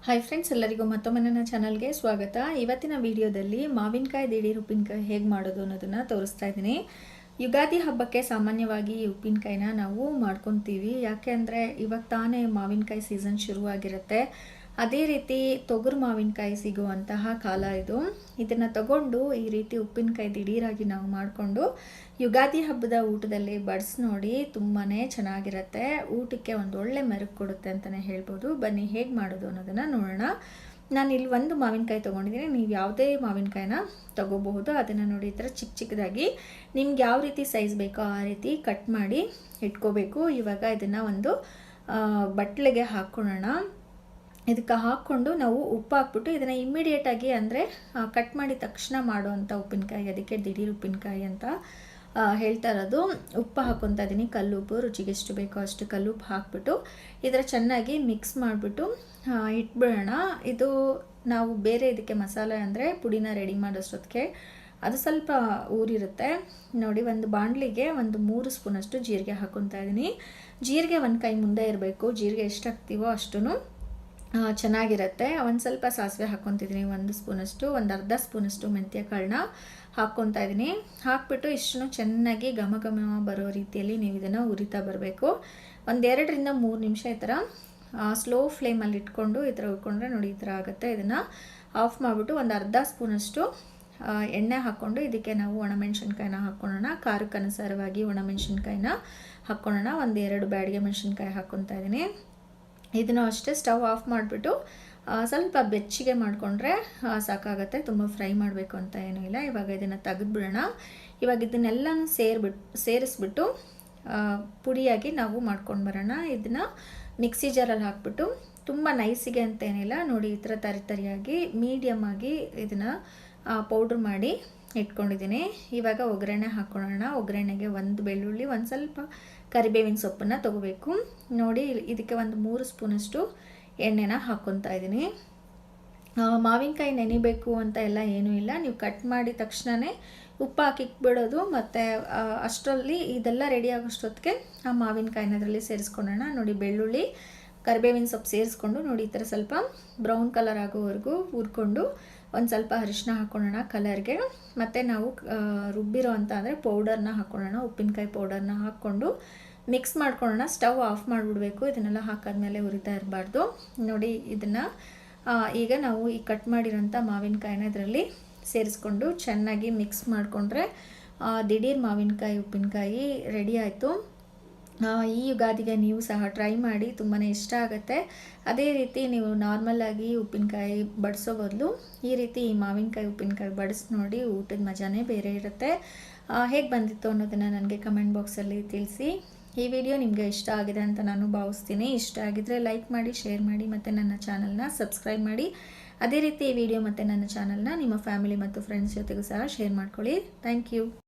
Hi friends, ಎಲ್ಲರಿಗೂ ಮತ್ತೊಮ್ಮೆ ನನ್ನ ಚಾನಲ್ಗೆ ಸ್ವಾಗತ. ಇವತ್ತಿನ ವಿಡಿಯೋದಲ್ಲಿ ಮಾವಿನಕಾಯಿ ದಿಢೀರ್ ಉಪ್ಪಿನಕಾಯಿ ಹೇಗೆ ಮಾಡೋದು ಅನ್ನೋದನ್ನು ತೋರಿಸ್ತಾ ಇದ್ದೀನಿ. ಯುಗಾದಿ ಹಬ್ಬಕ್ಕೆ ಸಾಮಾನ್ಯವಾಗಿ ಈ ಉಪ್ಪಿನಕಾಯಿನ ನಾವು ಮಾಡ್ಕೊತೀವಿ. ಯಾಕೆ ಅಂದರೆ ಇವಾಗ ತಾನೇ ಮಾವಿನಕಾಯಿ ಸೀಸನ್ ಶುರುವಾಗಿರುತ್ತೆ. ಅದೇ ರೀತಿ ತೊಗರು ಮಾವಿನಕಾಯಿ ಸಿಗುವಂತಹ ಕಾಲ ಇದು. ಇದನ್ನು ತಗೊಂಡು ಈ ರೀತಿ ಉಪ್ಪಿನಕಾಯಿ ದಿಢೀರಾಗಿ ನಾವು ಮಾಡಿಕೊಂಡು ಯುಗಾದಿ ಹಬ್ಬದ ಊಟದಲ್ಲಿ ಬಡಿಸಿ ನೋಡಿ, ತುಂಬಾ ಚೆನ್ನಾಗಿರುತ್ತೆ. ಊಟಕ್ಕೆ ಒಂದು ಒಳ್ಳೆ ಮೆರುಗು ಕೊಡುತ್ತೆ ಅಂತಲೇ ಹೇಳ್ಬೋದು. ಬನ್ನಿ ಹೇಗೆ ಮಾಡೋದು ಅನ್ನೋದನ್ನು ನೋಡೋಣ. ನಾನು ಇಲ್ಲಿ ಒಂದು ಮಾವಿನಕಾಯಿ ತೊಗೊಂಡಿದ್ದೀನಿ. ನೀವು ಯಾವುದೇ ಮಾವಿನಕಾಯಿನ ತೊಗೋಬಹುದು. ಅದನ್ನು ನೋಡಿ ಈ ಥರ ಚಿಕ್ಕ ಚಿಕ್ಕದಾಗಿ ನಿಮ್ಗೆ ಯಾವ ರೀತಿ ಸೈಜ್ ಬೇಕೋ ಆ ರೀತಿ ಕಟ್ ಮಾಡಿ ಇಟ್ಕೋಬೇಕು. ಇವಾಗ ಇದನ್ನು ಒಂದು ಬಟ್ಲಿಗೆ ಹಾಕ್ಕೊಳ್ಳೋಣ. ಇದಕ್ಕೆ ಹಾಕ್ಕೊಂಡು ನಾವು ಉಪ್ಪು ಹಾಕ್ಬಿಟ್ಟು ಇದನ್ನು ಇಮ್ಮಿಡಿಯೇಟಾಗಿ ಅಂದರೆ ಕಟ್ ಮಾಡಿದ ತಕ್ಷಣ ಮಾಡುವಂಥ ಉಪ್ಪಿನಕಾಯಿ, ಅದಕ್ಕೆ ದಿಢೀರ್ ಉಪ್ಪಿನಕಾಯಿ ಅಂತ ಹೇಳ್ತಾ ಇರೋದು. ಉಪ್ಪು ಹಾಕ್ಕೊತಾ ಇದ್ದೀನಿ, ಕಲ್ಲುಪ್ಪು, ರುಚಿಗೆ ಎಷ್ಟು ಬೇಕೋ ಅಷ್ಟು ಕಲ್ಲುಪ್ಪು ಹಾಕ್ಬಿಟ್ಟು ಇದರ ಚೆನ್ನಾಗಿ ಮಿಕ್ಸ್ ಮಾಡಿಬಿಟ್ಟು ಇಟ್ಬಿಡೋಣ. ಇದು ನಾವು ಬೇರೆ ಇದಕ್ಕೆ ಮಸಾಲೆ ಅಂದರೆ ಪುಡಿನ ರೆಡಿ ಮಾಡೋಷ್ಟೊತ್ತಿಗೆ ಅದು ಸ್ವಲ್ಪ ಊರಿರುತ್ತೆ. ನೋಡಿ, ಒಂದು ಬಾಣಲಿಗೆ ಒಂದು 3 ಸ್ಪೂನಷ್ಟು ಜೀರಿಗೆ ಹಾಕ್ಕೊತಾ ಇದ್ದೀನಿ. ಜೀರಿಗೆ ಒಂದು ಕೈ ಮುಂದೆ ಇರಬೇಕು. ಜೀರಿಗೆ ಎಷ್ಟು ಹಾಕ್ತೀವೋ ಅಷ್ಟು ಚೆನ್ನಾಗಿರುತ್ತೆ. ಒಂದು ಸ್ವಲ್ಪ ಸಾಸಿವೆ ಹಾಕ್ಕೊತಿದ್ದೀನಿ, 1 ಸ್ಪೂನಷ್ಟು, ಒಂದು ಅರ್ಧ ಸ್ಪೂನಷ್ಟು ಮೆಂತ್ಯ ಕಾಳನ್ನ ಹಾಕ್ಕೊತಾ ಇದ್ದೀನಿ. ಹಾಕ್ಬಿಟ್ಟು ಇಷ್ಟನ್ನು ಚೆನ್ನಾಗಿ ಘಮ ಘಮ ಬರೋ ರೀತಿಯಲ್ಲಿ ನೀವು ಇದನ್ನು ಉರಿತಾ ಬರಬೇಕು. ಒಂದು 2ರಿಂದ 3 ನಿಮಿಷ ಈ ಥರ ಸ್ಲೋ ಫ್ಲೇಮಲ್ಲಿ ಇಟ್ಕೊಂಡು ಈ ಥರ ಉಟ್ಕೊಂಡ್ರೆ ನೋಡಿ ಈ ಥರ ಆಗುತ್ತೆ. ಇದನ್ನು ಆಫ್ ಮಾಡಿಬಿಟ್ಟು ಒಂದು ಅರ್ಧ ಸ್ಪೂನಷ್ಟು ಎಣ್ಣೆ ಹಾಕ್ಕೊಂಡು ಇದಕ್ಕೆ ನಾವು ಒಣಮೆಣ್ಸಿನ್ಕಾಯಿನ ಹಾಕ್ಕೊಳ್ಳೋಣ. ಖಾರಕ್ಕೆ ಅನುಸಾರವಾಗಿ ಒಣಮೆಣ್ಸಿನ್ಕಾಯಿನ ಹಾಕ್ಕೊಳ್ಳೋಣ. ಒಂದು 2 ಬ್ಯಾಡಿಗೆ ಮೆಣಸಿನ್ಕಾಯಿ ಹಾಕ್ಕೊತಾ ಇದ್ದೀನಿ. ಇದನ್ನು ಅಷ್ಟೇ ಸ್ಟವ್ ಆಫ್ ಮಾಡಿಬಿಟ್ಟು ಸ್ವಲ್ಪ ಬೆಚ್ಚಗೆ ಮಾಡಿಕೊಂಡ್ರೆ ಸಾಕಾಗುತ್ತೆ. ತುಂಬ ಫ್ರೈ ಮಾಡಬೇಕು ಅಂತ ಏನೂ ಇಲ್ಲ. ಇವಾಗ ಇದನ್ನು ತೆಗೆದುಬಿಡೋಣ. ಇವಾಗ ಇದನ್ನೆಲ್ಲನೂ ಸೇರಿಸ್ಬಿಟ್ಟು ಪುಡಿಯಾಗಿ ನಾವು ಮಾಡ್ಕೊಂಡು ಬರೋಣ. ಇದನ್ನು ಮಿಕ್ಸಿ ಜಾರಲ್ಲಿ ಹಾಕ್ಬಿಟ್ಟು ತುಂಬ ನೈಸಿಗೆ ಅಂತ ಏನಿಲ್ಲ, ನೋಡಿ ಈ ಥರ ತರಿಯಾಗಿ ಮೀಡಿಯಮ್ ಆಗಿ ಇದನ್ನು ಪೌಡ್ರ್ ಮಾಡಿ ಇಟ್ಕೊಂಡಿದ್ದೀನಿ. ಇವಾಗ ಒಗ್ಗರಣೆ ಹಾಕ್ಕೊಳ್ಳೋಣ. ಒಗ್ಗರಣೆಗೆ 1 ಬೆಳ್ಳುಳ್ಳಿ, ಒಂದು ಸ್ವಲ್ಪ ಕರಿಬೇವಿನ ಸೊಪ್ಪನ್ನು ತೊಗೋಬೇಕು. ನೋಡಿ, ಇದಕ್ಕೆ ಒಂದು 3 ಸ್ಪೂನಷ್ಟು ಎಣ್ಣೆನ ಹಾಕ್ಕೊತಾ ಇದ್ದೀನಿ. ಮಾವಿನಕಾಯಿ ನೆನಿಬೇಕು ಅಂತ ಎಲ್ಲ ಏನೂ ಇಲ್ಲ. ನೀವು ಕಟ್ ಮಾಡಿದ ತಕ್ಷಣವೇ ಉಪ್ಪು ಹಾಕಿಬಿಡೋದು. ಮತ್ತು ಅಷ್ಟರಲ್ಲಿ ಇದೆಲ್ಲ ರೆಡಿ ಆಗೋಷ್ಟೊತ್ತಿಗೆ ಆ ಮಾವಿನಕಾಯಿನ ಅದರಲ್ಲಿ ಸೇರಿಸ್ಕೊಳ್ಳೋಣ. ನೋಡಿ, ಬೆಳ್ಳುಳ್ಳಿ, ಕರಿಬೇವಿನ ಸೊಪ್ಪು ಸೇರಿಸ್ಕೊಂಡು ನೋಡಿ ಈ ಥರ ಸ್ವಲ್ಪ ಬ್ರೌನ್ ಕಲರ್ ಆಗೋವರೆಗೂ ಹುರ್ಕೊಂಡು ಒಂದು ಸ್ವಲ್ಪ ಅರಿಶಿನ ಹಾಕ್ಕೊಳ್ಳೋಣ ಕಲರ್ಗೆ. ಮತ್ತು ನಾವು ರುಬ್ಬಿರೋ ಅಂತ ಅಂದರೆ ಪೌಡರ್ನ ಹಾಕ್ಕೊಳ್ಳೋಣ. ಉಪ್ಪಿನಕಾಯಿ ಪೌಡರ್ನ ಹಾಕ್ಕೊಂಡು ಮಿಕ್ಸ್ ಮಾಡ್ಕೊಳ್ಳೋಣ. ಸ್ಟವ್ ಆಫ್ ಮಾಡಿಬಿಡ್ಬೇಕು. ಇದನ್ನೆಲ್ಲ ಹಾಕಾದ್ಮೇಲೆ ಉರಿತಾ ಇರಬಾರ್ದು. ನೋಡಿ, ಇದನ್ನು ಈಗ ನಾವು ಈ ಕಟ್ ಮಾಡಿರೋಂಥ ಮಾವಿನಕಾಯಿನ ಇದರಲ್ಲಿ ಸೇರಿಸ್ಕೊಂಡು ಚೆನ್ನಾಗಿ ಮಿಕ್ಸ್ ಮಾಡಿಕೊಂಡ್ರೆ ದಿಢೀರ್ ಮಾವಿನಕಾಯಿ ಉಪ್ಪಿನಕಾಯಿ ರೆಡಿ ಆಯಿತು. ಈ ಯುಗಾದಿಗೆ ನೀವು ಸಹ ಟ್ರೈ ಮಾಡಿ, ತುಂಬಾ ಇಷ್ಟ ಆಗುತ್ತೆ. ಅದೇ ರೀತಿ ನೀವು ನಾರ್ಮಲಾಗಿ ಉಪ್ಪಿನಕಾಯಿ ಬಡಿಸೋ ಬದಲು ಈ ರೀತಿ ಈ ಮಾವಿನಕಾಯಿ ಉಪ್ಪಿನಕಾಯಿ ಬಡಿಸಿ ನೋಡಿ, ಊಟದ ಮಜಾನೇ ಬೇರೆ ಇರುತ್ತೆ. ಹೇಗೆ ಬಂದಿತ್ತು ಅನ್ನೋದನ್ನು ನನಗೆ ಕಮೆಂಟ್ ಬಾಕ್ಸಲ್ಲಿ ತಿಳಿಸಿ. ಈ ವಿಡಿಯೋ ನಿಮಗೆ ಇಷ್ಟ ಆಗಿದೆ ಅಂತ ನಾನು ಭಾವಿಸ್ತೀನಿ. ಇಷ್ಟ ಆಗಿದ್ದರೆ ಲೈಕ್ ಮಾಡಿ, ಶೇರ್ ಮಾಡಿ ಮತ್ತು ನನ್ನ ಚಾನಲ್ನ ಸಬ್ಸ್ಕ್ರೈಬ್ ಮಾಡಿ. ಅದೇ ರೀತಿ ಈ ವಿಡಿಯೋ ಮತ್ತು ನನ್ನ ಚಾನಲ್ನ ನಿಮ್ಮ ಫ್ಯಾಮಿಲಿ ಮತ್ತು ಫ್ರೆಂಡ್ಸ್ ಜೊತೆಗೂ ಸಹ ಶೇರ್ ಮಾಡ್ಕೊಳ್ಳಿ. Thank you.